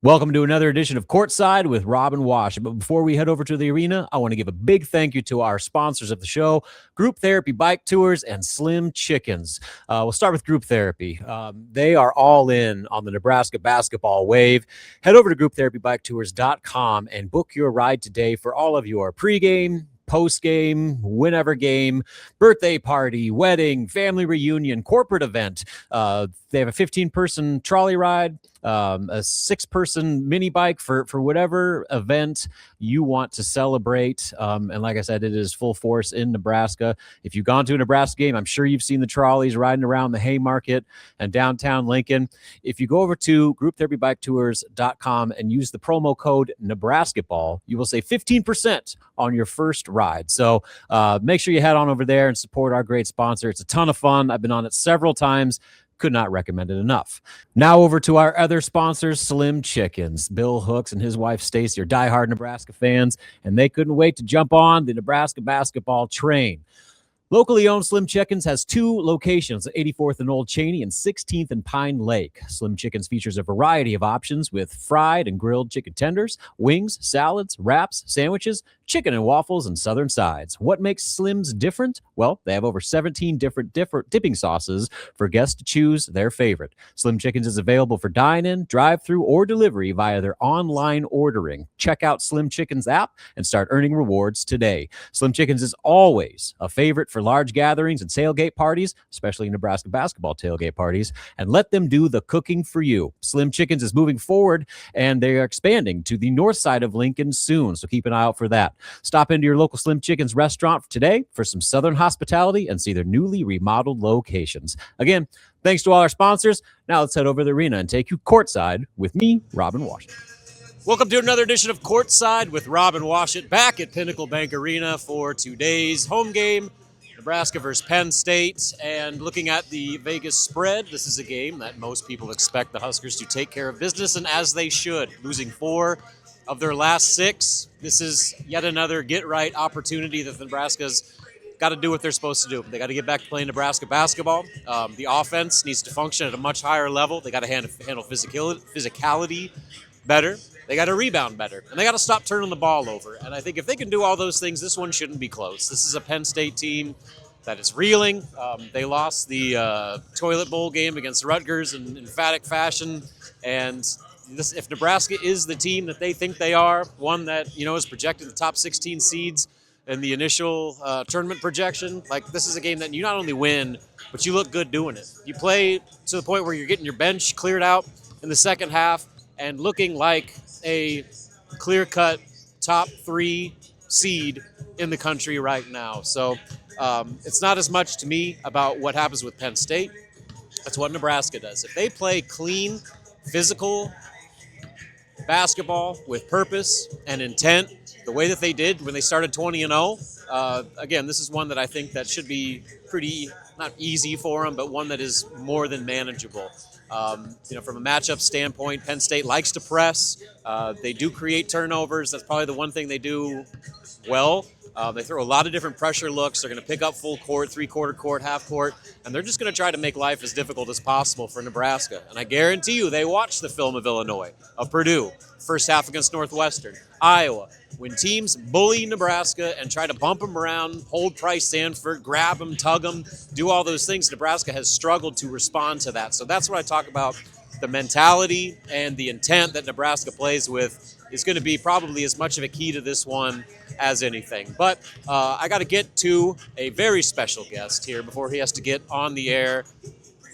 Welcome to another edition of Courtside with Rob and Washut. But before we head over to the arena, I want to give a big thank you to our sponsors of the show, Group Therapy Bike Tours and Slim Chickens. We'll start with Group Therapy. They are all in on the Nebraska basketball wave. Head over to grouptherapybiketours.com and book your ride today for all of your pregame, post-game, whenever game, birthday party, wedding, family reunion, corporate event. They have a 15-person trolley ride, a 6-person mini bike for whatever event you want to celebrate. And like I said, it is full force in Nebraska. If you've gone to a Nebraska game, I'm sure you've seen the trolleys riding around the Haymarket and downtown Lincoln. If you go over to grouptherapybiketours.com and use the promo code NebraskaBall, you will save 15% on your first ride. So make sure you head on over there and support our great sponsor. It's a ton of fun. I've been on it several times. Could not recommend it enough. Now over to our other sponsors, Slim Chickens. Bill Hooks and his wife Stacy are diehard Nebraska fans, and they couldn't wait to jump on the Nebraska basketball train. Locally owned Slim Chickens has 2 locations, 84th and Old Cheney and 16th and Pine Lake. Slim Chickens features a variety of options with fried and grilled chicken tenders, wings, salads, wraps, sandwiches, chicken and waffles, and southern sides. What makes Slim's different? Well, they have over 17 different dipping sauces for guests to choose their favorite. Slim Chickens is available for dine-in, drive-thru, or delivery via their online ordering. Check out Slim Chickens app and start earning rewards today. Slim Chickens is always a favorite for large gatherings and tailgate parties, especially Nebraska basketball tailgate parties, and let them do the cooking for you. Slim Chickens is moving forward, and they are expanding to the north side of Lincoln soon, so keep an eye out for that. Stop into your local Slim Chickens restaurant today for some southern hospitality and see their newly remodeled locations. Again, thanks to all our sponsors. Now let's head over to the arena and take you courtside with me, Rob and Washut. Welcome to another edition of Courtside with Rob and Washut, back at Pinnacle Bank Arena for today's home game, Nebraska versus Penn State. And looking at the Vegas spread, this is a game that most people expect the Huskers to take care of business, and as they should. Losing 4 of their last 6, this is yet another get-right opportunity that Nebraska's got to do what they're supposed to do. They got to get back to playing Nebraska basketball. The offense needs to function at a much higher level. They got to handle physicality better. They got to rebound better, and they got to stop turning the ball over. And I think if they can do all those things, this one shouldn't be close. This is a Penn State team that is reeling. They lost the toilet bowl game against Rutgers in emphatic fashion, and if Nebraska is the team that they think they are, one that is projected the top 16 seeds in the initial tournament projection, like this is a game that you not only win, but you look good doing it. You play to the point where you're getting your bench cleared out in the second half and looking like a clear-cut top 3 seed in the country right now. So it's not as much to me about what happens with Penn State. That's what Nebraska does. If they play clean, physical basketball with purpose and intent, the way that they did when they started 20-0, again, this is one that I think that should be pretty, not easy for them, but one that is more than manageable. From a matchup standpoint, Penn State likes to press. They do create turnovers. That's probably the one thing they do well. They throw a lot of different pressure looks. They're going to pick up full court, three-quarter court, half court, and they're just going to try to make life as difficult as possible for Nebraska. And I guarantee you they watched the film of Illinois, of Purdue, first half against Northwestern, Iowa. When teams bully Nebraska and try to bump them around, hold Price Sanford, grab them, tug them, do all those things, Nebraska has struggled to respond to that. So that's what I talk about. The mentality and the intent that Nebraska plays with is going to be probably as much of a key to this one as anything. But I got to get to a very special guest here before he has to get on the air.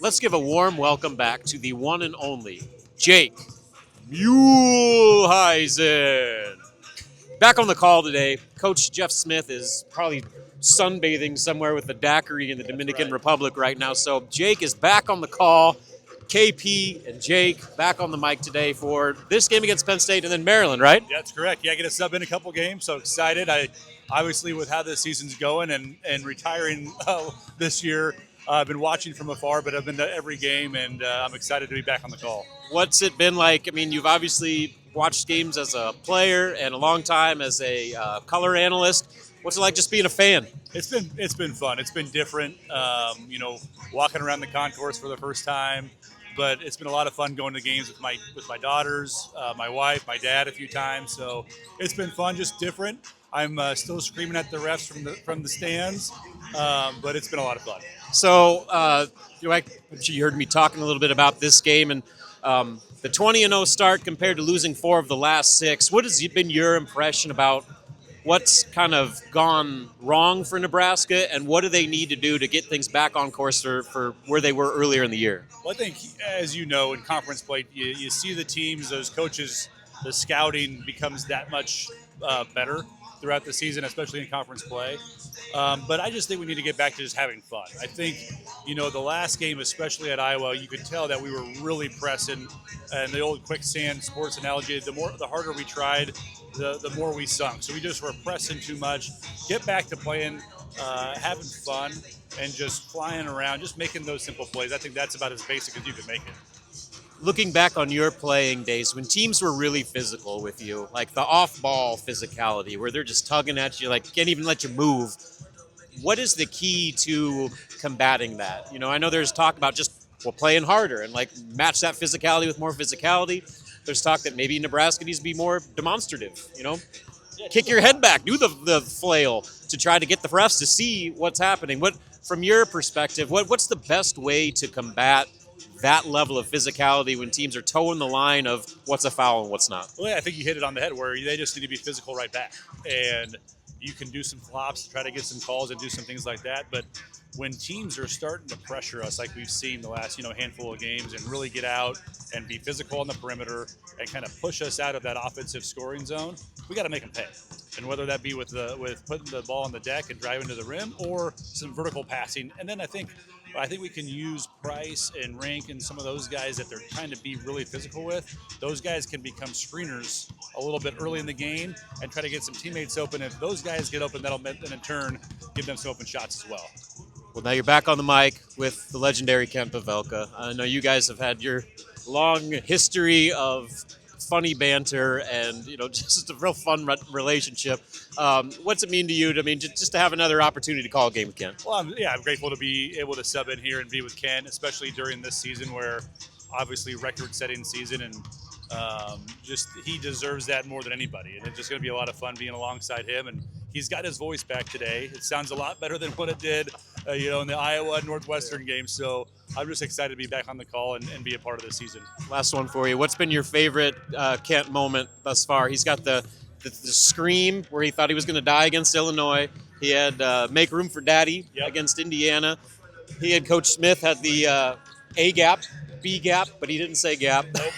Let's give a warm welcome back to the one and only Jake Muehlheisen. Back on the call today, Coach Jeff Smith is probably sunbathing somewhere with the daiquiri in the Dominican Republic right now. So Jake is back on the call. KP and Jake back on the mic today for this game against Penn State and then Maryland, right? Yeah, that's correct. Yeah, I get a sub in a couple games, so excited. I obviously with how this season's going and retiring this year, I've been watching from afar, but I've been to every game, and I'm excited to be back on the call. What's it been like? I mean, you've obviously watched games as a player and a long time as a color analyst. What's it like just being a fan? It's been fun. It's been different. Walking around the concourse for the first time, but it's been a lot of fun going to games with my daughters, my wife, my dad a few times. So it's been fun, just different. I'm still screaming at the refs from the stands, but it's been a lot of fun. So, you heard me talking a little bit about this game and the 20-0 start compared to losing 4 of the last 6. What has been your impression about what's kind of gone wrong for Nebraska, and what do they need to do to get things back on course for where they were earlier in the year? Well, I think, as you know, in conference play, you see the teams, those coaches, the scouting becomes that much better throughout the season, especially in conference play. But I just think we need to get back to just having fun. I think, the last game, especially at Iowa, you could tell that we were really pressing. And the old quicksand sports analogy, the harder we tried, the more we sunk. So we just were pressing too much. Get back to playing, having fun, and just flying around, just making those simple plays. I think that's about as basic as you can make it. Looking back on your playing days, when teams were really physical with you, like the off-ball physicality, where they're just tugging at you, like can't even let you move, what is the key to combating that? I know there's talk about just playing harder and like match that physicality with more physicality. There's talk that maybe Nebraska needs to be more demonstrative, kick your head back, do the flail to try to get the refs to see what's happening. What, from your perspective, what's the best way to combat that level of physicality when teams are towing the line of what's a foul and what's not? Well, yeah, I think you hit it on the head where they just need to be physical right back. And you can do some flops to try to get some calls and do some things like that. But when teams are starting to pressure us like we've seen the last handful of games and really get out and be physical on the perimeter and kind of push us out of that offensive scoring zone, we got to make them pay. And whether that be with putting the ball on the deck and driving to the rim or some vertical passing. And then I think we can use Price and Rink and some of those guys that they're trying to be really physical with. Those guys can become screeners a little bit early in the game and try to get some teammates open. If those guys get open, that'll then in turn give them some open shots as well. Well, now you're back on the mic with the legendary Kent Pavelka. I know you guys have had your long history of funny banter and just a real fun relationship. What's it mean to you just to have another opportunity to call a game with Ken? Well, I'm grateful to be able to sub in here and be with Ken, especially during this season where obviously record-setting season, and he deserves that more than anybody. And it's just going to be a lot of fun being alongside him. And he's got his voice back today. It sounds a lot better than what it did, in the Iowa Northwestern game. So I'm just excited to be back on the call and be a part of this season. Last one for you. What's been your favorite Kent moment thus far? He's got the scream where he thought he was going to die against Illinois. He had make room for daddy against Indiana. He had Coach Smith had the A gap, B gap, but he didn't say gap. Nope.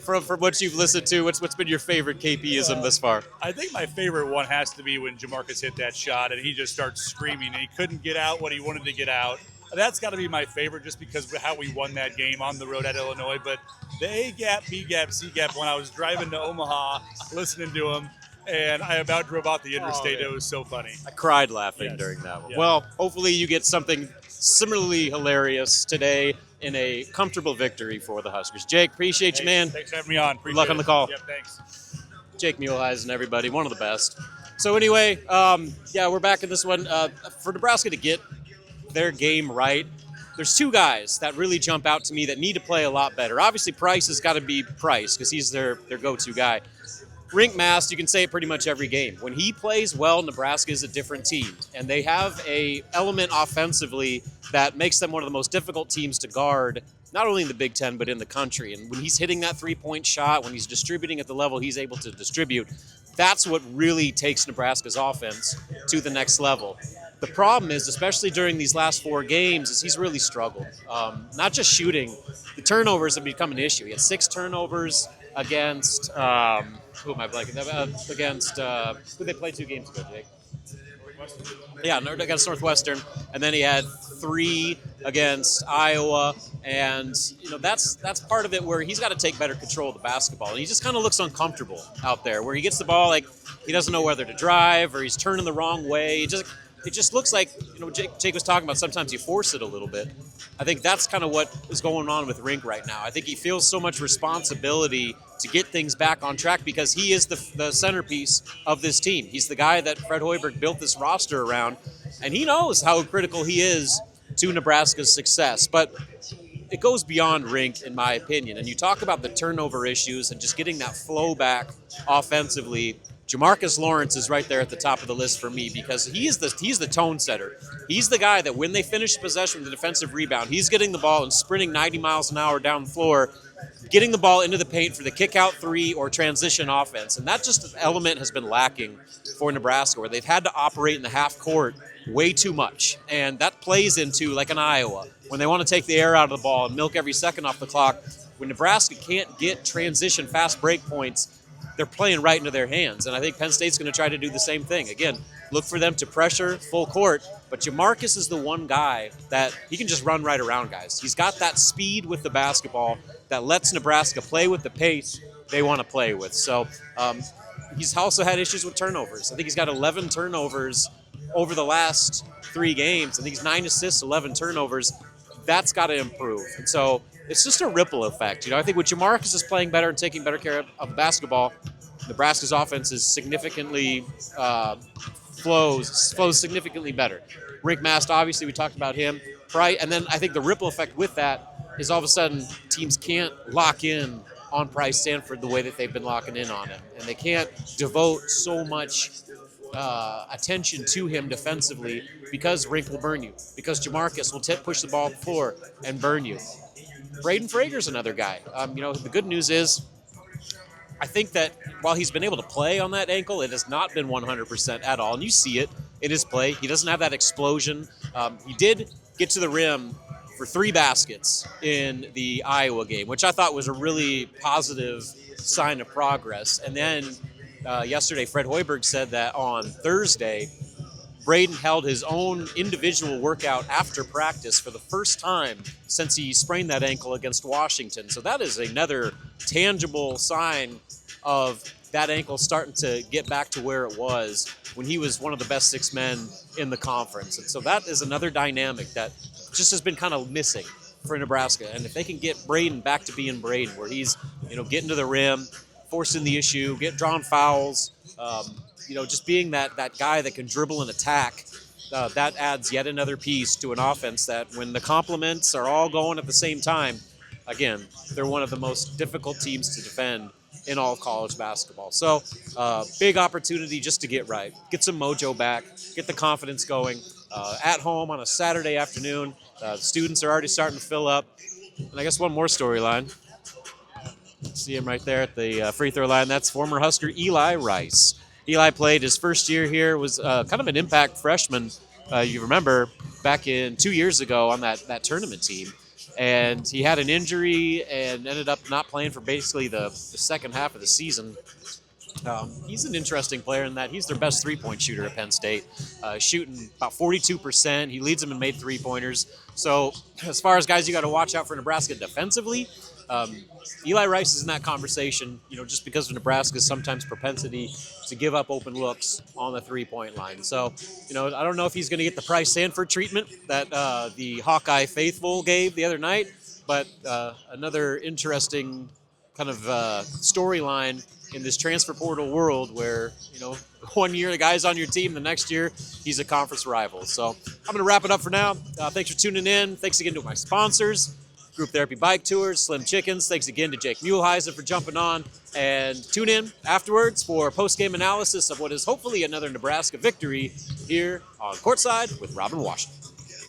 From what you've listened to, what's been your favorite KP-ism thus far? I think my favorite one has to be when Jamarcus hit that shot and he just starts screaming and he couldn't get out what he wanted to get out. That's got to be my favorite just because of how we won that game on the road at Illinois. But the A gap, B gap, C gap, when I was driving to Omaha, listening to him, and I about drove out the interstate, It was so funny. I cried laughing during that one. Yeah. Well, hopefully you get something similarly hilarious today in a comfortable victory for the Huskers. Jake, appreciate you, man. Thanks for having me on. Good luck on the call. Yep, thanks. Jake Muehlheisen, everybody, one of the best. So anyway, we're back in this one. For Nebraska to get their game right, there's 2 guys that really jump out to me that need to play a lot better. Obviously, Price has got to be Price because he's their go-to guy. Rink Mast, you can say it pretty much every game. When he plays well, Nebraska is a different team. And they have a element offensively that makes them one of the most difficult teams to guard, not only in the Big Ten, but in the country. And when he's hitting that three-point shot, when he's distributing at the level he's able to distribute, that's what really takes Nebraska's offense to the next level. The problem is, especially during these last 4 games, is he's really struggled. Not just shooting, the turnovers have become an issue. He had 6 turnovers against, who am I blanking? Against, who they played 2 games ago, Jake? Yeah, against Northwestern. And then he had 3 against Iowa. And, that's part of it where he's got to take better control of the basketball. And he just kind of looks uncomfortable out there where he gets the ball, like he doesn't know whether to drive or he's turning the wrong way. It just looks like, Jake was talking about sometimes you force it a little bit. I think that's kind of what is going on with Rink right now. I think he feels so much responsibility to get things back on track because he is the centerpiece of this team. He's the guy that Fred Hoiberg built this roster around, and he knows how critical he is to Nebraska's success. But it goes beyond rink, in my opinion. And you talk about the turnover issues and just getting that flow back offensively. Jamarcus Lawrence is right there at the top of the list for me because he's the tone setter. He's the guy that when they finish possession with the defensive rebound, he's getting the ball and sprinting 90 miles an hour down the floor, getting the ball into the paint for the kick-out three or transition offense. And that just element has been lacking for Nebraska, where they've had to operate in the half court way too much. And that plays into, like in Iowa, when they want to take the air out of the ball and milk every second off the clock. When Nebraska can't get transition fast break points, they're playing right into their hands. And I think Penn State's going to try to do the same thing. Again, look for them to pressure full court. But Jamarcus is the one guy that he can just run right around guys. He's got that speed with the basketball that lets Nebraska play with the pace they want to play with. So he's also had issues with turnovers. I think he's got 11 turnovers over the last 3 games. I think he's 9 assists, 11 turnovers. That's got to improve. And so it's just a ripple effect. I think with Jamarcus is playing better and taking better care of basketball, Nebraska's offense is significantly flows significantly better. Rick Mast, obviously, we talked about him. And then I think the ripple effect with that is all of a sudden teams can't lock in on Price Sanford the way that they've been locking in on him. And they can't devote so much attention to him defensively because Rink will burn you, because Jamarcus will push the ball up the floor and burn you. Braden Frager's another guy. The good news is I think that while he's been able to play on that ankle, it has not been 100% at all. And you see it in his play. He doesn't have that explosion. He did get to the rim for 3 baskets in the Iowa game, which I thought was a really positive sign of progress. And then yesterday, Fred Hoiberg said that on Thursday, Braden held his own individual workout after practice for the first time since he sprained that ankle against Washington. So that is another tangible sign of that ankle starting to get back to where it was when he was one of the best 6 men in the conference. And so that is another dynamic that just has been kind of missing for Nebraska. And if they can get Braden back to being Braden, where he's, getting to the rim, forcing the issue, get drawn fouls, just being that guy that can dribble and attack, that adds yet another piece to an offense that when the complements are all going at the same time, again, they're one of the most difficult teams to defend in all of college basketball. So big opportunity just to get right, get some mojo back, get the confidence going. At home on a Saturday afternoon, the students are already starting to fill up. And I guess one more storyline. See him right there at the free throw line. That's former Husker Eli Rice. Eli played his first year here, was kind of an impact freshman. You remember back in 2 years ago on that tournament team. And he had an injury and ended up not playing for basically the second half of the season. He's an interesting player in that he's their best three-point shooter at Penn State, shooting about 42%. He leads them in made three-pointers. So as far as guys you got to watch out for Nebraska defensively, Eli Rice is in that conversation, just because of Nebraska's sometimes propensity to give up open looks on the three-point line. So, I don't know if he's going to get the Price Sanford treatment that the Hawkeye faithful gave the other night, but another interesting kind of storyline in this transfer portal world where, 1 year the guy's on your team, the next year he's a conference rival. So I'm going to wrap it up for now. Thanks for tuning in. Thanks again to my sponsors, Group Therapy Bike Tours, Slim Chickens. Thanks again to Jake Muehlheiser for jumping on. And tune in afterwards for post-game analysis of what is hopefully another Nebraska victory here on Courtside with Rob and Washut.